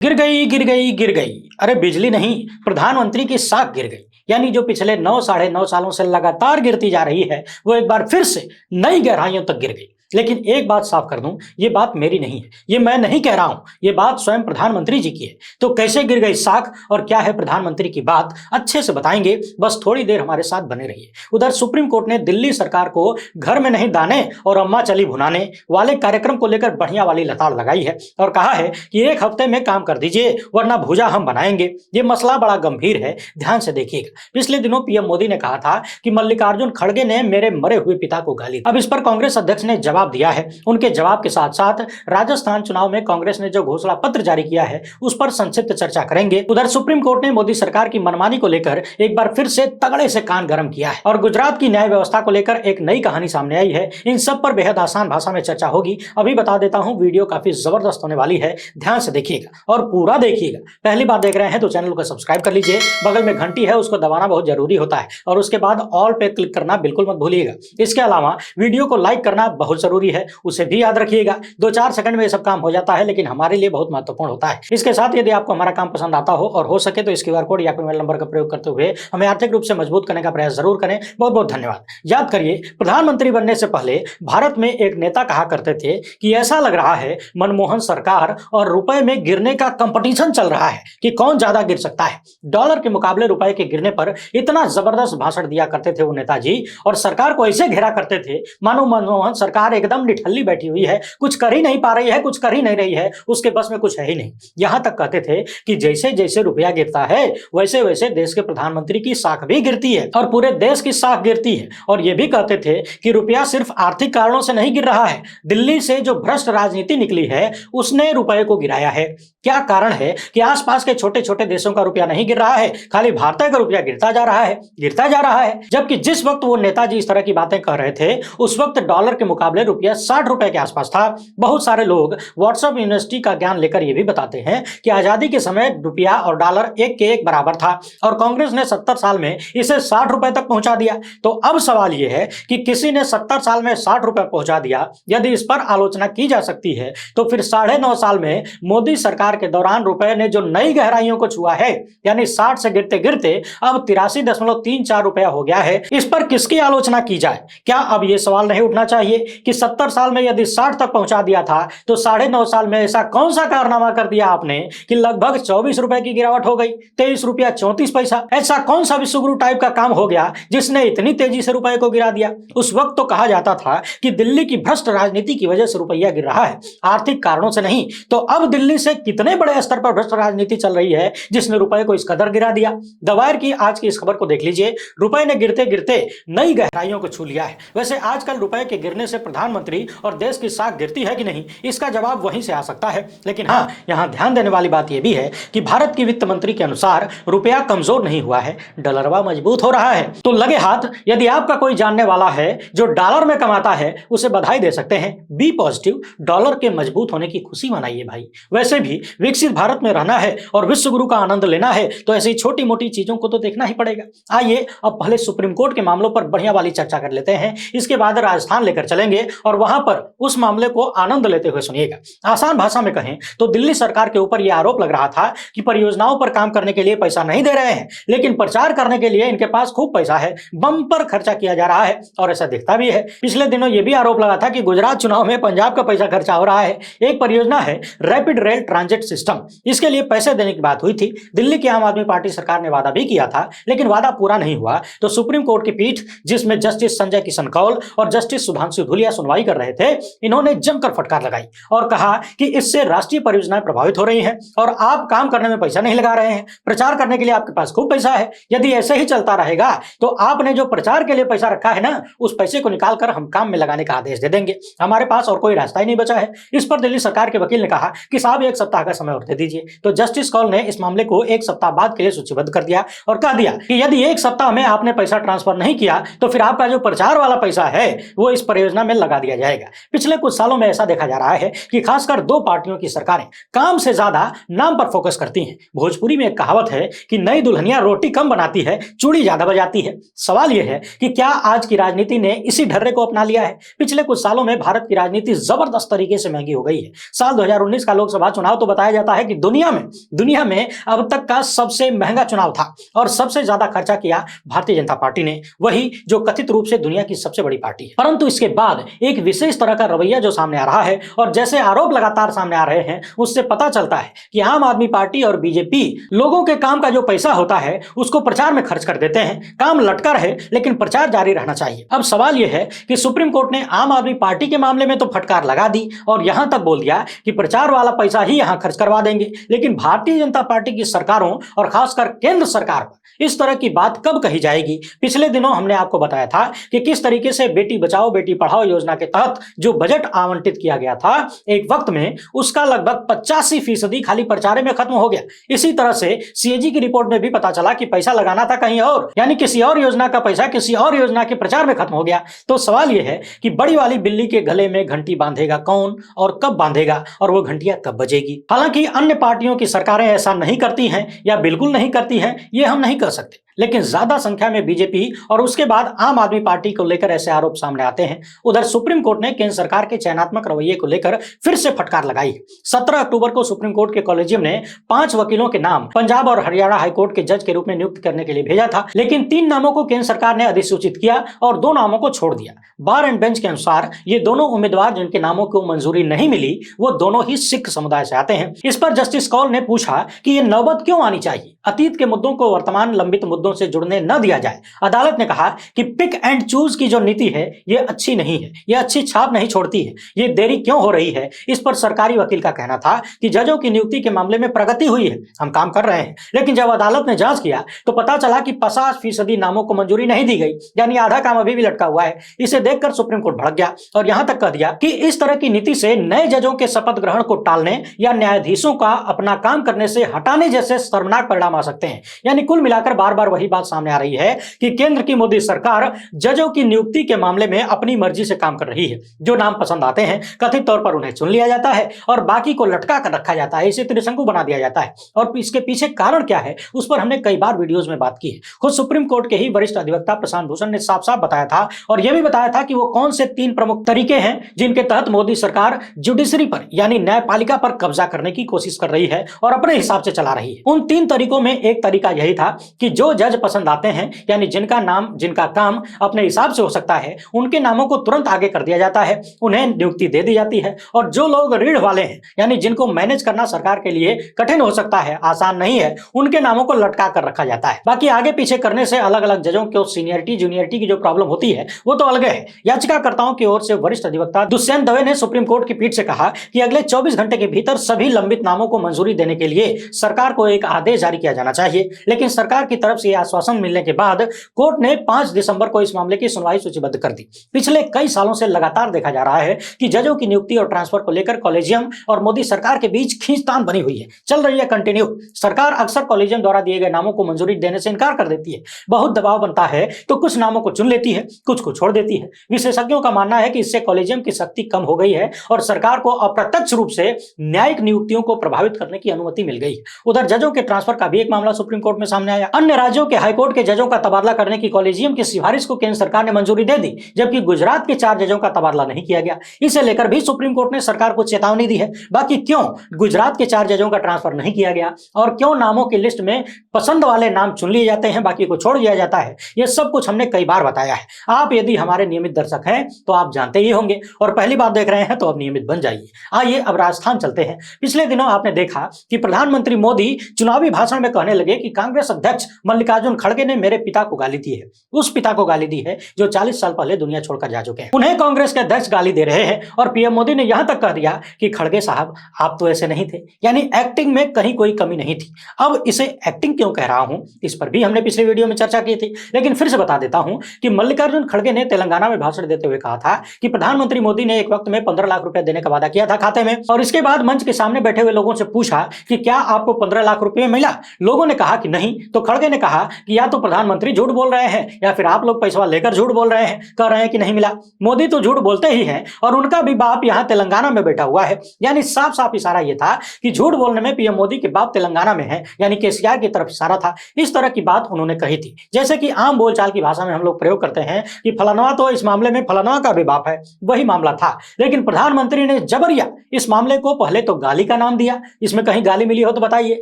गिर गई गिर गई गिर गई। अरे बिजली नहीं, प्रधानमंत्री की साख गिर गई। यानी जो पिछले 9 साढ़े 9 सालों से लगातार गिरती जा रही है वो एक बार फिर से नई गहराइयों तक गिर गई। लेकिन एक बात साफ कर दूं, ये बात मेरी नहीं है, ये मैं नहीं कह रहा हूं, ये बात स्वयं प्रधानमंत्री जी की है। तो कैसे गिर गई साख और क्या है प्रधानमंत्री की बात, अच्छे से बताएंगे। बस थोड़ी देर हमारे साथ बने रहिए। उधर सुप्रीम कोर्ट ने दिल्ली सरकार को घर में नहीं दाने और अम्मा चली भुनाने वाले कार्यक्रम को लेकर बढ़िया वाली लताड़ लगाई है और कहा है कि एक हफ्ते में काम कर दीजिए वरना भुजा हम बनाएंगे। ये मसला बड़ा गंभीर है, ध्यान से देखिएगा। पिछले दिनों पीएम मोदी ने कहा था कि मल्लिकार्जुन खड़गे ने मेरे मरे हुए पिता को गाली दी। अब इस पर कांग्रेस अध्यक्ष ने जवाब दिया है। उनके जवाब के साथ साथ राजस्थान चुनाव में कांग्रेस ने जो घोषणा पत्र जारी किया है उस पर संक्षिप्त चर्चा करेंगे। उधर सुप्रीम कोर्ट ने मोदी सरकार की मनमानी को लेकर एक बार फिर से तगड़े से कान गर्म किया है और गुजरात की न्याय व्यवस्था को लेकर एक नई कहानी सामने आई है। इन सब पर बेहद आसान भाषा में चर्चा होगी। अभी बता देता हूं, वीडियो काफी जबरदस्त होने वाली है, ध्यान से देखिएगा और पूरा देखिएगा। पहली बार देख रहे हैं तो चैनल को सब्सक्राइब कर लीजिए, बगल में घंटी है उसको दबाना बहुत जरूरी होता है और उसके बाद ऑल पे क्लिक करना बिल्कुल मत भूलिएगा। इसके अलावा वीडियो को लाइक करना बहुत जरूरी है, उसे भी याद रखिएगा। 2-4 सेकंड में ये सब काम हो जाता है लेकिन हमारे लिए बहुत महत्वपूर्ण होता है। इसके साथ यदि आपको हमारा काम पसंद आता हो और हो सके तो इस क्यूआर कोड या मोबाइल नंबर का प्रयोग करते हुए हमें आर्थिक रूप से मजबूत करने का प्रयास जरूर करें। बहुत बहुत धन्यवाद। याद करिए, प्रधानमंत्री बनने से पहले भारत में एक नेता कहा करते थे कि ऐसा लग रहा है मनमोहन सरकार और रुपए में गिरने का कंपटीशन चल रहा है कि कौन ज्यादा गिर सकता है। डॉलर के मुकाबले रुपए के गिरने पर इतना जबरदस्त भाषण दिया करते थे वो नेताजी और सरकार को ऐसे घेरा करते थे मानो मनमोहन सरकार एकदम निठल्ली बैठी हुई है, कुछ कर ही नहीं पा रही है, कुछ कर ही नहीं रही है, उसके बस में कुछ है ही नहीं। यहां तक कहते थे कि जैसे जैसे रुपया गिरता है वैसे वैसे देश के प्रधानमंत्री की साख भी गिरती है और पूरे देश की साख गिरती है। और यह भी कहते थे कि रुपया सिर्फ आर्थिक कारणों से नहीं गिर रहा है, दिल्ली से जो भ्रष्ट राजनीति निकली है उसने रुपये को गिराया है। क्या कारण है कि आसपास के छोटे छोटे देशों का रुपया नहीं गिर रहा है, खाली भारत का रुपया गिरता जा रहा है, गिरता जा रहा है। जबकि जिस वक्त वो नेताजी इस तरह की बातें कह रहे थे उस वक्त डॉलर के मुकाबले रुपया 60 रुपए के आसपास था। बहुत सारे लोग व्हाट्सएप यूनिवर्सिटी का ज्ञान लेकर यह भी बताते हैं कि आजादी के समय रुपया और डॉलर एक के एक बराबर था और कांग्रेस ने 70 साल में इसे 60 रुपए तक पहुंचा दिया। तो अब सवाल यह है कि किसी ने 70 साल में 60 रुपए पहुंचा दिया, यदि इस पर आलोचना की जा सकती है तो फिर 9.5 साल में मोदी सरकार के दौरान रुपए ने जो नई गहराइयों को छुआ है, यानी 60 से गिरते गिरते अब 83.34 रुपया हो गया है, इस पर किसकी आलोचना की जाए। क्या अब यह सवाल नहीं उठना चाहिए कि 70 साल में यदि 60 तक पहुंचा दिया था तो 9.5 साल में ऐसा कौन सा कारनामा कर दिया आपने कि लगभग 24 रुपए की गिरावट हो गई, 23 रुपया 34 पैसा। ऐसा कौन सा विश्वगुरु टाइप का काम हो गया जिसने इतनी तेजी से रुपए को गिरा दिया। उस वक्त तो कहा जाता था कि दिल्ली की भ्रष्ट राजनीति की वजह से रुपया गिर रहा है, आर्थिक कारणों से नहीं। तो अब दिल्ली से कितने बड़े स्तर पर भ्रष्ट राजनीति चल रही है जिसने रुपए को इस कदर गिरा दिया। द वायर की आज की इस खबर को देख लीजिए। रुपए ने गिरते गिरते नई गहराइयों को छू लिया है। वैसे आजकल रुपए के गिरने से प्रधानमंत्री और देश की साख गिरती है कि नहीं, इसका जवाब वहीं से आ सकता है। लेकिन हाँ, यहां ध्यान देने वाली बात यह भी है कि भारत की वित्त मंत्री के अनुसार रुपया कमजोर नहीं हुआ है, डॉलरवा मजबूत हो रहा है। तो लगे हाथ, यदि आपका कोई जानने वाला है जो डॉलर में कमाता है उसे बधाई दे सकते हैं। बी पॉजिटिव, डॉलर के मजबूत होने की खुशी मनाइए भाई। वैसे भी विकसित भारत में रहना है और विश्व गुरु का आनंद लेना है तो ऐसी छोटी मोटी चीजों को तो देखना ही पड़ेगा। आइए अब पहले सुप्रीम कोर्ट के मामलों पर बढ़िया वाली चर्चा कर लेते हैं, इसके बाद राजस्थान लेकर चलेंगे और वहां पर उस मामले को आनंद लेते हुए सुनिएगा। आसान भाषा में कहें तो दिल्ली सरकार के ऊपर यह आरोप लग रहा था कि परियोजनाओं पर काम करने के लिए पैसा नहीं दे रहे हैं, लेकिन प्रचार करने के लिए इनके पास खूब पैसा है, बम पर खर्चा किया जा रहा है और ऐसा दिखता भी है। पिछले दिनों यह भी आरोप लगा था कि गुजरात चुनाव में पंजाब का पैसा खर्चा हो रहा है। एक परियोजना है रैपिड रेल ट्रांजिट सिस्टम, इसके लिए पैसे देने की बात हुई थी। दिल्ली की आम आदमी पार्टी सरकार ने वादा भी किया था लेकिन वादा पूरा नहीं हुआ। तो सुप्रीम कोर्ट की पीठ, जिसमें जस्टिस संजय किशन कौल और जस्टिस सुधांशु धूलिया सुनवाई कर रहे थे, इन्होंने जमकर फटकार लगाई और कहा कि इससे राष्ट्रीय परियोजनाएं प्रभावित हो रही हैं और आप काम करने में पैसा नहीं लगा रहे हैं। प्रचार करने के लिए आपके पास खूब पैसा है, यदि ऐसे ही चलता रहेगा तो आपने जो प्रचार के लिए पैसा रखा है ना, उस पैसे को निकालकर हम काम में लगाने का आदेश दे देंगे, हमारे पास और कोई रास्ता ही नहीं बचा है। इस पर दिल्ली सरकार के वकील ने कहा कि साहब 1 सप्ताह का समय और दे दीजिए। तो जस्टिस कौल ने इस मामले को 1 सप्ताह बाद के लिए सूचीबद्ध कर दिया और कह दिया कि यदि 1 सप्ताह में आपने पैसा ट्रांसफर नहीं किया तो फिर आपका जो प्रचार वाला पैसा है वो इस परियोजना में लगा दिया जाएगा। पिछले कुछ सालों में ऐसा देखा जा रहा है कि खासकर दो पार्टियों की सरकारें काम से ज्यादा नाम पर फोकस करती हैं। भोजपुरी में एक कहावत है कि नई दुल्हनिया रोटी कम बनाती है, चूड़ी ज्यादा बजाती है। सवाल यह है कि क्या आज की राजनीति ने इसी ढर्रे को अपना लिया है? पिछले कुछ सालों में भारत की राजनीति जबरदस्त तरीके से महंगी हो गई है। साल 2019 का लोकसभा चुनाव तो बताया जाता है कि दुनिया में अब तक का सबसे महंगा चुनाव था और सबसे ज्यादा खर्चा किया भारतीय जनता पार्टी ने, वही जो कथित रूप से दुनिया की सबसे बड़ी पार्टी है। परंतु इसके बाद एक विशेष तरह का रवैया जो सामने आ रहा है और जैसे आरोप लगातार सामने आ रहे हैं, उससे पता चलता है कि आम आदमी पार्टी और बीजेपी लोगों के काम का जो पैसा होता है उसको प्रचार में खर्च कर देते हैं। काम लटका रहे लेकिन प्रचार जारी रहना चाहिए। अब सवाल यह है कि सुप्रीम कोर्ट ने आम आदमी पार्टी के मामले में तो फटकार लगा दी और यहां तक बोल दिया कि प्रचार वाला पैसा ही यहां खर्च करवा देंगे, लेकिन भारतीय जनता पार्टी की सरकारों और खासकर केंद्र सरकार पर इस तरह की बात कब कही जाएगी? पिछले दिनों हमने आपको बताया था कि किस तरीके से बेटी बचाओ बेटी पढ़ाओ योजना के तहत जो बजट आवंटित किया गया था एक वक्त में, उसका लगभग 85% खाली प्रचार में खत्म हो गया। इसी तरह से सीएजी की रिपोर्ट में भी पता चला कि पैसा लगाना था कहीं और, यानी किसी और योजना का पैसा किसी और योजना के प्रचार में खत्म हो गया। तो सवाल यह है कि बड़ी वाली बिल्ली के गले में घंटी बांधेगा कौन और कब बांधेगा और वो घंटियां कब बजेगी? हालांकि अन्य पार्टियों की सरकारें ऐसा नहीं करती हैं या बिल्कुल नहीं करती हैं, ये हम नहीं कर सकते, लेकिन ज्यादा संख्या में बीजेपी और उसके बाद आम आदमी पार्टी को लेकर ऐसे आरोप सामने आते हैं। उधर सुप्रीम कोर्ट ने केंद्र सरकार के चयनात्मक रवैये को लेकर फिर से फटकार लगाई। 17 अक्टूबर को सुप्रीम कोर्ट के कॉलेजियम ने 5 वकीलों के नाम पंजाब और हरियाणा हाईकोर्ट के जज के रूप में नियुक्त करने के लिए भेजा था, लेकिन 3 नामों को केंद्र सरकार ने अधिसूचित किया और 2 नामों को छोड़ दिया। बार एंड बेंच के अनुसार ये दोनों उम्मीदवार जिनके नामों को मंजूरी नहीं मिली वो दोनों ही सिख समुदाय से आते हैं। इस पर जस्टिस कौल ने पूछा कि ये नौबत क्यों आनी चाहिए, अतीत के मुद्दों को वर्तमान लंबित मुद्दों से जुड़ने न दिया जाए। अदालत ने कहा कि पिक एंड चूज की जो नीति है ये अच्छी नहीं है, ये अच्छी छाप नहीं छोड़ती है, ये देरी क्यों हो रही है? इस पर सरकारी वकील का कहना था कि जजों की नियुक्ति के मामले में प्रगति हुई है, हम काम कर रहे हैं, लेकिन जब अदालत ने जांच किया तो पता चला कि 50% नामों को मंजूरी नहीं दी गई, यानी आधा काम अभी भी लटका हुआ है। इसे देखकर सुप्रीम कोर्ट भड़क गया और यहां तक कह दिया कि इस तरह की नीति से नए जजों के शपथ ग्रहण को टालने या न्यायाधीशों का अपना काम करने से हटाने जैसे शर्मनाक परिणाम आ सकते हैं। यानी कुल मिलाकर बार बार वही बात सामने आ रही है कि केंद्र की मोदी सरकार जजों की नियुक्ति के मामले में अपनी मर्जी से काम कर रही है। जो नाम पसंद आते हैं कथित तौर पर उन्हें चुन लिया जाता है और बाकी को लटका कर रखा जाता है, इसे त्रिशंकु बना दिया जाता है। और इसके पीछे कारण क्या है उस पर हमने कई बार वीडियोस में बात की है। खुद सुप्रीम कोर्ट के ही वरिष्ठ अधिवक्ता प्रशांत भूषण ने साफ साफ बताया था और यह भी बताया था कि वो कौन से 3 प्रमुख तरीके हैं जिनके तहत मोदी सरकार जुडिशरी पर यानी न्यायपालिका पर कब्जा करने की कोशिश कर रही है और अपने हिसाब से चला रही है। उन 3 तरीकों में एक तरीका यही था कि जो जज पसंद आते हैं यानी जिनका नाम जिनका काम अपने हिसाब से हो सकता है उनके नामों को तुरंत आगे कर दिया जाता है, उन्हें नियुक्ति दे दी जाती है। और जो लोग रीढ़ वाले हैं यानी जिनको मैनेज करना सरकार के लिए कठिन हो सकता है, आसान नहीं है, उनके नामों को लटका कर रखा जाता है। बाकी आगे पीछे करने से अलग अलग जजों को सीनियरिटी जूनियरिटी की जो प्रॉब्लम होती है वो तो अलग है। याचिकाकर्ताओं की ओर से वरिष्ठ अधिवक्ता दुष्यंत दवे ने सुप्रीम कोर्ट की पीठ से कहा कि अगले 24 घंटे के भीतर सभी लंबित नामों को मंजूरी देने के लिए सरकार को एक आदेश जारी किया जाना चाहिए। लेकिन सरकार की तरफ से आश्वासन मिलने के बाद कोर्ट ने 5 दिसंबर को इस मामले की सुनवाई सूचीबद्ध कर दी। पिछले कई सालों से लगातार देखा जा रहा है कि जजों की नियुक्ति और ट्रांसफर को लेकर कॉलेजियम और मोदी सरकार के बीच खींचतान बनी हुई है, चल रही है कंटिन्यू। सरकार अक्सर कॉलेजियम द्वारा दिए गए नामों को मंजूरी देने से इनकार कर देती है। बहुत दबाव बनता है तो कुछ नामों को चुन लेती है, कुछ को छोड़ देती है। विशेषज्ञों का मानना है कि इससे कॉलेजियम की शक्ति कम हो गई है और सरकार को अप्रत्यक्ष रूप से न्यायिक नियुक्तियों को प्रभावित करने की अनुमति मिल गई है। उधर जजों के ट्रांसफर का भी एक मामला सुप्रीम कोर्ट में सामने आया। अन्य राज्यों के हाईकोर्ट के जजों का तबादला करने की कॉलेजियम की सिफारिश को केंद्र सरकार ने मंजूरी दे दी, जबकि गुजरात के 4 जजों का तबादला नहीं किया गया। इसे लेकर भी सुप्रीम कोर्ट ने सरकार को चेतावनी दी है। बाकी क्यों गुजरात के 4 जजों का ट्रांसफर नहीं किया गया और क्यों नामों की लिस्ट में पसंद वाले नाम चुन लिए जाते हैं, बाकी को छोड़ दिया जाता है, यह सब कुछ हमने कई बार बताया है। आप यदि हमारे नियमित दर्शक हैं तो आप जानते ही होंगे और पहली बार देख रहे हैं तो अब नियमित बन जाइए। आइए अब राजस्थान चलते हैं। पिछले दिनों आपने देखा कि प्रधानमंत्री मोदी चुनावी भाषण में कहने लगे कि कांग्रेस अध्यक्ष मल्लिकार्जुन खड़गे ने मेरे पिता को गाली दी है, उस पिता को गाली दी है जो 40 साल पहले दुनिया छोड़कर जा चुके हैं। उन्हें कांग्रेस के अध्यक्ष गाली दे रहे हैं और पीएम मोदी ने यहां तक कह दिया कि खड़गे साहब आप तो ऐसे नहीं थे, यानी एक्टिंग में कहीं कोई कमी नहीं थी। अब इसे एक्टिंग क्यों कह रहा हूं इस पर भी हमने पिछले वीडियो में चर्चा की थी, लेकिन फिर से बता देता हूं कि मल्लिकार्जुन खड़गे ने तेलंगाना में भाषण देते हुए कहा था कि प्रधानमंत्री मोदी ने एक वक्त में 15 लाख रुपए देने का वादा किया था खाते में और इसके बाद मंच के सामने बैठे हुए लोगों से पूछा कि क्या आपको 15 लाख रुपए मिला? लोगों ने कहा कि नहीं, तो खड़गे ने कहा था कि या तो प्रधानमंत्री झूठ बोल रहे हैं या फिर आप लोग पैसा लेकर झूठ बोल रहे हैं, कह रहे हैं कि नहीं मिला। मोदी तो झूठ बोलते ही हैं और उनका भी बाप यहाँ तेलंगाना में बैठा हुआ है। यानी साफ साफ इशारा यह था कि झूठ बोलने में पीएम मोदी के बाप तेलंगाना में है, यानी केसीआर की तरफ इशारा था। इस तरह की बात उन्होंने कही थी, जैसे कि आम बोलचाल की भाषा में हम लोग प्रयोग करते हैं कि फलाना तो इस मामले में फलाना का भी बाप है, वही मामला था। लेकिन प्रधानमंत्री ने जबरिया इस मामले को पहले तो गाली का नाम दिया, इसमें कहीं गाली मिली हो तो बताइए,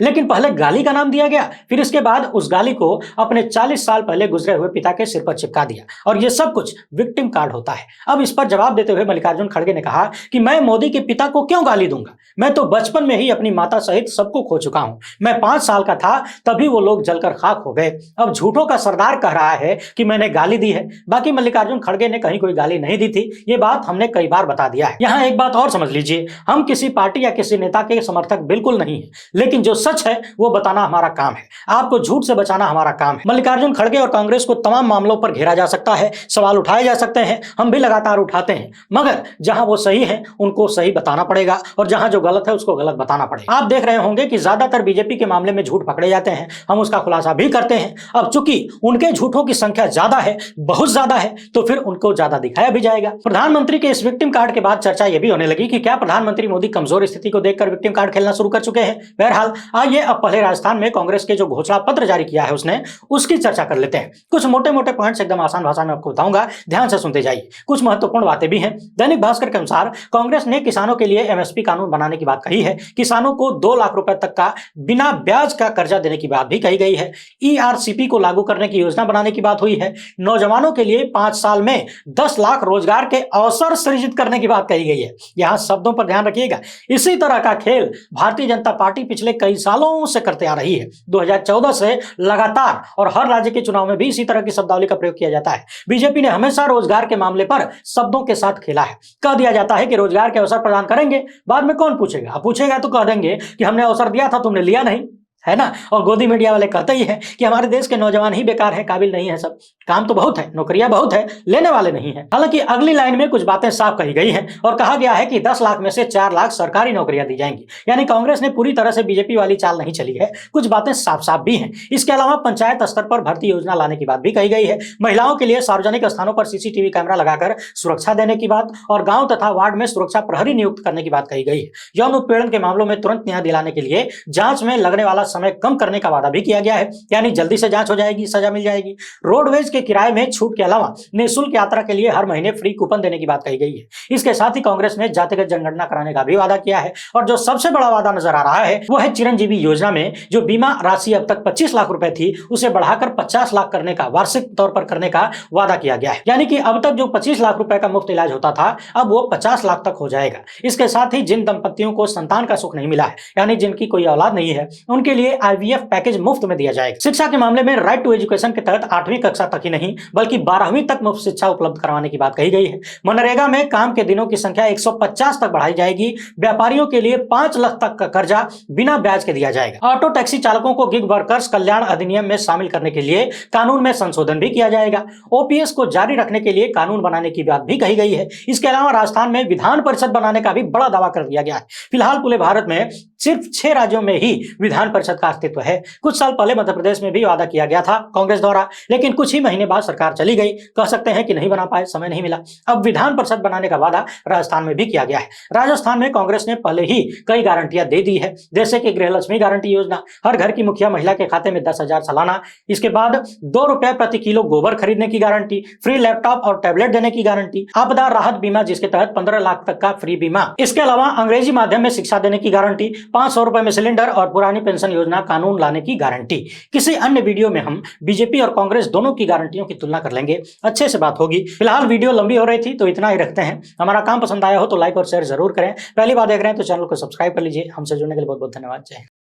लेकिन पहले गाली का नाम दिया गया, फिर इसके बाद उस गाली को अपने 40 साल पहले गुजरे हुए पिता के सिर पर चिपका दिया, और यह सब कुछ विक्टिम कार्ड होता है। अब इस पर जवाब देते हुए मल्लिकार्जुन खड़गे ने कहा कि मैं मोदी के पिता को क्यों गाली दूंगा, मैं तो बचपन में ही अपनी माता सहित सबको खो चुका हूं, मैं 5 साल का था तभी वो लोग जलकर खाक हो गए। अब झूठों का सरदार कह रहा है कि मैंने गाली दी है। बाकी मल्लिकार्जुन खड़गे ने कहीं कोई गाली नहीं दी थी, ये बात हमने कई बार बता दिया है। यहाँ एक बात और समझ लीजिए, हम किसी पार्टी या किसी नेता के समर्थक बिल्कुल नहीं है, लेकिन जो सच है वो बताना हमारा काम है, आपको झूठ से बचाना हमारा काम है। मल्लिकार्जुन खड़गे और कांग्रेस को तमाम मामलों पर घेरा जा सकता है, सवाल उठाए जा सकते हैं, हम भी लगातार उठाते हैं, मगर जहां वो सही है उनको सही बताना पड़ेगा और जहां जो गलत है उसको गलत बताना पड़ेगा। आप देख रहे होंगे कि ज्यादातर बीजेपी के मामले में झूठ पकड़े जाते हैं, हम उसका खुलासा भी करते हैं। अब चूंकि उनके झूठों की संख्या ज्यादा है, बहुत ज्यादा है, तो फिर उनको ज्यादा दिखाया भी जाएगा। प्रधानमंत्री के इस विक्टिम कार्ड के बाद चर्चा यह भी होने लगी कि क्या प्रधानमंत्री मोदी कमजोर स्थिति को देखकर विक्टिम कार्ड खेलना शुरू कर चुके हैं। बहरहाल आइए अब पहले राजस्थान में कांग्रेस के जो घोषणा पत्र जारी किया है उसने, उसकी चर्चा कर लेते हैं। कुछ मोटे मोटे पॉइंट्स एकदम आसान भाषा में आपको बताऊंगा, ध्यान से सुनते जाइए, कुछ महत्वपूर्ण बातें भी हैं। दैनिक भास्कर के अनुसार कांग्रेस ने किसानों के लिए एमएसपी कानून बनाने की बात कही है, किसानों को 2 लाख रुपए तक का बिना ब्याज का कर्जा देने की बात भी कही गई है, ईआरसीपी को लागू करने की योजना बनाने की बात हुई है, नौजवानों के लिए 5 साल में 10 लाख रोजगार के अवसर सृजित करने की बात कही गई है। यहां शब्दों पर ध्यान रखिएगा। इसी तरह का खेल भारतीय जनता पार्टी पिछले कई सालों से करते आ रही है, 2014 से लगातार, और हर राज्य के चुनाव में भी इसी तरह की शब्दावली का प्रयोग किया जाता है। बीजेपी ने हमेशा रोजगार के मामले पर शब्दों के साथ खेला है। कह दिया जाता है कि रोजगार के अवसर प्रदान करेंगे, बाद में कौन पूछेगा, पूछेगा तो कह देंगे कि हमने अवसर दिया था तुमने लिया नहीं, है ना। और गोदी मीडिया वाले कहते ही हैं कि हमारे देश के नौजवान ही बेकार हैं, काबिल नहीं है, सब काम तो बहुत है, नौकरियां बहुत है, लेने वाले नहीं है। हालांकि अगली लाइन में कुछ बातें साफ कही गई हैं और कहा गया है कि 10 लाख में से 4 लाख सरकारी नौकरियां दी जाएंगी। यानी कांग्रेस ने पूरी तरह से बीजेपी वाली चाल नहीं चली है, कुछ बातें साफ साफ भी हैं। इसके अलावा पंचायत स्तर पर भर्ती योजना लाने की बात भी कही गई है, महिलाओं के लिए सार्वजनिक स्थानों पर सीसीटीवी कैमरा लगाकर सुरक्षा देने की बात, और गांव तथा वार्ड में सुरक्षा प्रहरी नियुक्त करने की बात कही गई है। यौन उत्पीड़न के मामलों में तुरंत न्याय दिलाने के लिए जांच में लगने वाला समय कम करने का वादा भी किया गया है, यानी जल्दी से जांच हो जाएगी, सजा मिल जाएगी। रोडवेज के किराए में छूट के अलावा निःशुल्क यात्रा के लिए हर महीने फ्री कूपन देने की बात कही गई है। इसके साथ ही कांग्रेस ने जातिगत जनगणना कराने का भी वादा किया है, और जो सबसे बड़ा वादा नजर आ रहा है वो है चिरंजीवी योजना में जो बीमा राशि अब तक 25 लाख रुपए थी उसे बढ़ाकर 50 लाख करने का, वार्षिक तौर पर करने का वादा किया गया है। यानी कि अब तक जो 25 लाख रुपए का मुफ्त इलाज होता था अब वो 50 लाख तक हो जाएगा। इसके साथ ही जिन दंपतियों को संतान का सुख नहीं मिला है, यानी जिनकी कोई औलाद नहीं है, उनके लिए आईवीएफ पैकेज मुफ्त में दिया जाएगा। शिक्षा के मामले में राइट टू एजुकेशन के तहत 8वीं कक्षा तक ही नहीं बल्कि 12वीं तक मुफ्त शिक्षा उपलब्ध करवाने की बात कही गई है। मनरेगा में काम के दिनों की संख्या 150 तक बढ़ाई जाएगी। व्यापारियों के लिए 5 लाख तक का कर्जा बिना ब्याज के दिया जाएगा। ऑटो टैक्सी चालकों को गिग वर्कर्स कल्याण अधिनियम में शामिल करने के लिए कानून में संशोधन भी किया जाएगा। ओपीएस को जारी रखने के लिए कानून बनाने की बात भी कही गई है। इसके अलावा राजस्थान में विधान परिषद बनाने का भी बड़ा दावा कर दिया गया है। फिलहाल पूरे भारत में सिर्फ 6 राज्यों में ही विधान परिषद का अस्तित्व है। कुछ साल पहले मध्य प्रदेश में भी वादा किया गया था कांग्रेस द्वारा, लेकिन कुछ ही महीने बाद सरकार चली गई, कह सकते हैं कि नहीं बना पाए, समय नहीं मिला। अब विधान परिषद बनाने का वादा राजस्थान में भी किया गया है। राजस्थान में कांग्रेस ने पहले ही कई गारंटियां दे दी है, जैसे कि गृहलक्ष्मी गारंटी योजना, हर घर की मुखिया महिला के खाते में 10,000 सालाना, इसके बाद 2 रुपए प्रति किलो गोबर खरीदने की गारंटी, फ्री लैपटॉप और टैबलेट देने की गारंटी, आपदा राहत बीमा जिसके तहत 15 लाख तक का फ्री बीमा, इसके अलावा अंग्रेजी माध्यम में शिक्षा देने की गारंटी, 500 रुपए में सिलेंडर और पुरानी पेंशन योजना कानून लाने की गारंटी। किसी अन्य वीडियो में हम बीजेपी और कांग्रेस दोनों की गारंटियों की तुलना कर लेंगे, अच्छे से बात होगी। फिलहाल वीडियो लंबी हो रही थी तो इतना ही रखते हैं। हमारा काम पसंद आया हो तो लाइक और शेयर जरूर करें। पहली बार देख रहे हैं तो चैनल को सब्सक्राइब कर लीजिए। हमसे जुड़ने के लिए बहुत बहुत धन्यवाद। जय हिंद।